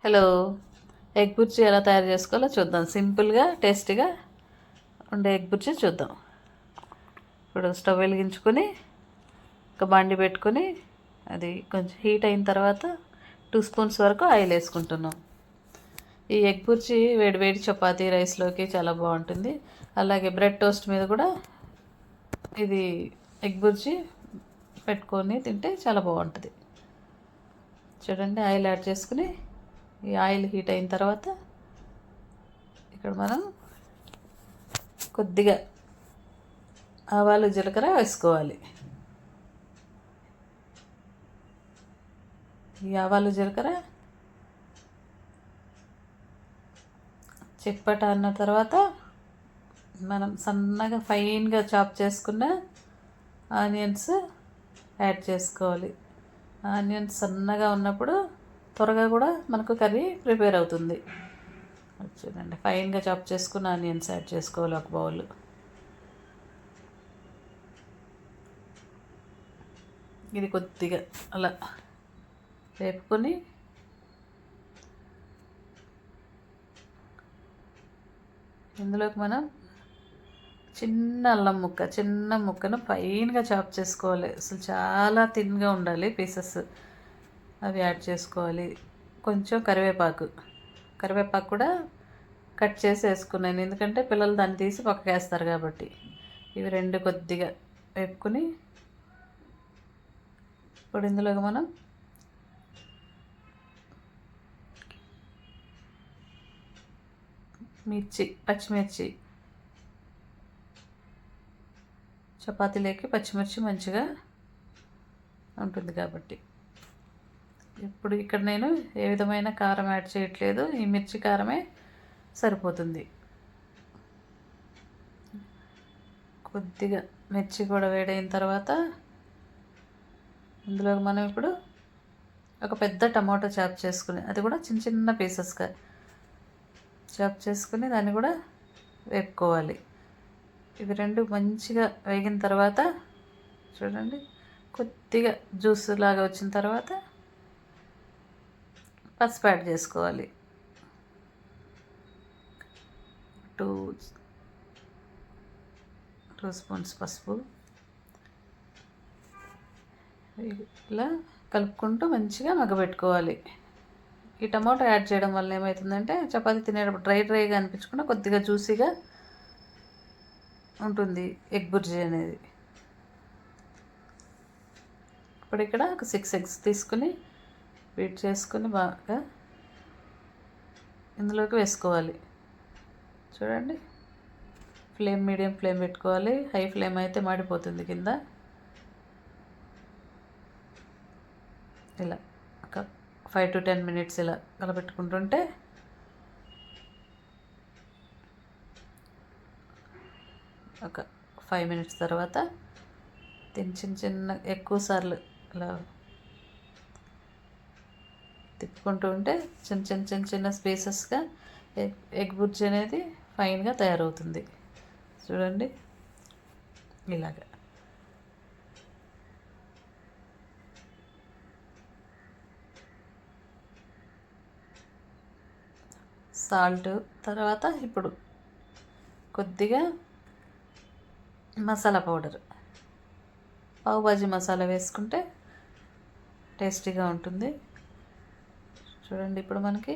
Hello, egg bhurji ఎలా తయారు చేసుకోవాలో చూద్దాం. సింపుల్గా టేస్టీగా ఉండే ఎగ్ బుర్జీ చూద్దాం. ఇప్పుడు స్టవ్ వెలిగించుకొని ఒక బండి పెట్టుకొని అది కొంచెం హీట్ అయిన తర్వాత 2 స్పూన్స్ వరకు ఆయిల్ వేసుకుంటున్నాం. ఈ ఎగ్ బుర్జీ వేడి వేడి చపాతీ రైస్లోకి చాలా బాగుంటుంది. అలాగే బ్రెడ్ టోస్ట్ మీద కూడా ఇది ఎగ్ బుర్జీ పెట్టుకొని తింటే చాలా బాగుంటుంది. చూడండి, ఆయిల్ యాడ్ చేసుకుని ఈ ఆయిల్ హీట్ అయిన తర్వాత ఇక్కడ మనం కొద్దిగా ఆవాలు జీలకర్ర వేసుకోవాలి. ఈ ఆవాలు జీలకర్ర చిట్పట అన్న తర్వాత మనం సన్నగా ఫైన్గా చాప్ చేసుకున్న ఆనియన్స్ యాడ్ చేసుకోవాలి. ఆనియన్స్ సన్నగా ఉన్నప్పుడు త్వరగా కూడా మనకు కర్రీ ప్రిపేర్ అవుతుంది. చూడండి, ఫైన్గా చాప్ చేసుకున్న ఆనియన్స్ యాడ్ చేసుకోవాలి ఒక బౌల్. ఇది కొద్దిగా అలా వేపుకొని ఇందులోకి మనం చిన్న అల్లం చిన్న ముక్కను ఫైన్గా చాప్ చేసుకోవాలి. అసలు చాలా థిన్గా ఉండాలి పీసెస్, అవి యాడ్ చేసుకోవాలి. కొంచెం కరివేపాకు కూడా కట్ చేసి వేసుకున్నాను, ఎందుకంటే పిల్లలు దాన్ని తీసి పక్కకు వేస్తారు కాబట్టి. ఇవి రెండు కొద్దిగా వేపుకొని ఇప్పుడు ఇందులోకి మనం పచ్చిమిర్చి, చపాతీలోకి పచ్చిమిర్చి మంచిగా ఉంటుంది కాబట్టి. ఇప్పుడు ఇక్కడ నేను ఏ విధమైన కారం యాడ్ చేయట్లేదు, ఈ మిర్చి కారమే సరిపోతుంది. కొద్దిగా మిర్చి కూడా వేడైన తర్వాత ఇందులో మనం ఇప్పుడు ఒక పెద్ద టమాటో చాప్ చేసుకుని, అది కూడా చిన్న చిన్న పీసెస్గా చాప్ చేసుకుని దాన్ని కూడా వేపుకోవాలి. ఇవి రెండు మంచిగా వేగిన తర్వాత చూడండి, కొద్దిగా జ్యూస్ లాగా వచ్చిన తర్వాత పసుపు యాడ్ చేసుకోవాలి. 2 స్పూన్స్ పసుపు. ఇలా కలుపుకుంటూ మంచిగా మగ్గబెట్టుకోవాలి. ఈ టమాటో యాడ్ చేయడం వల్ల ఏమవుతుందంటే చపాతీ తినేటప్పుడు డ్రైగా అనిపించకుండా కొద్దిగా జ్యూసీగా ఉంటుంది ఎగ్ బుర్జీ అనేది. ఇప్పుడు ఇక్కడ ఒక 6 ఎగ్స్ తీసుకుని బీట్ చేసుకుని బాగా ఇందులోకి వేసుకోవాలి. చూడండి, మీడియం ఫ్లేమ్ పెట్టుకోవాలి. హై ఫ్లేమ్ అయితే మాడిపోతుంది కింద. ఇలా ఒక 5 to 10 మినిట్స్ ఇలా కలపెట్టుకుంటుంటే ఒక 5 మినిట్స్ తర్వాత చిన్న ఎక్కువ సార్లు ఇలా తిప్పుకుంటూ ఉంటే చిన్న స్పేసెస్గా ఎగ్ బుర్జీ అనేది ఫైన్గా తయారవుతుంది. చూడండి, ఇలాగ. సాల్ట్ తర్వాత ఇప్పుడు కొద్దిగా మసాలా పౌడర్, పావు భాజీ మసాలా వేసుకుంటే టేస్టీగా ఉంటుంది. చూడండి, ఇప్పుడు మనకి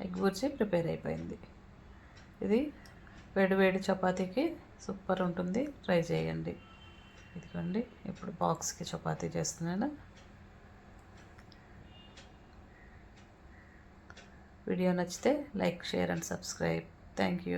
ఎగ్ బుర్జీ ప్రిపేర్ అయిపోయింది. ఇది వేడి చపాతీకి సూపర్ ఉంటుంది, ట్రై చేయండి. ఇదిగోండి, ఇప్పుడు బాక్స్కి చపాతీ చేస్తున్నాను. వీడియో నచ్చితే like, share and subscribe. Thank you.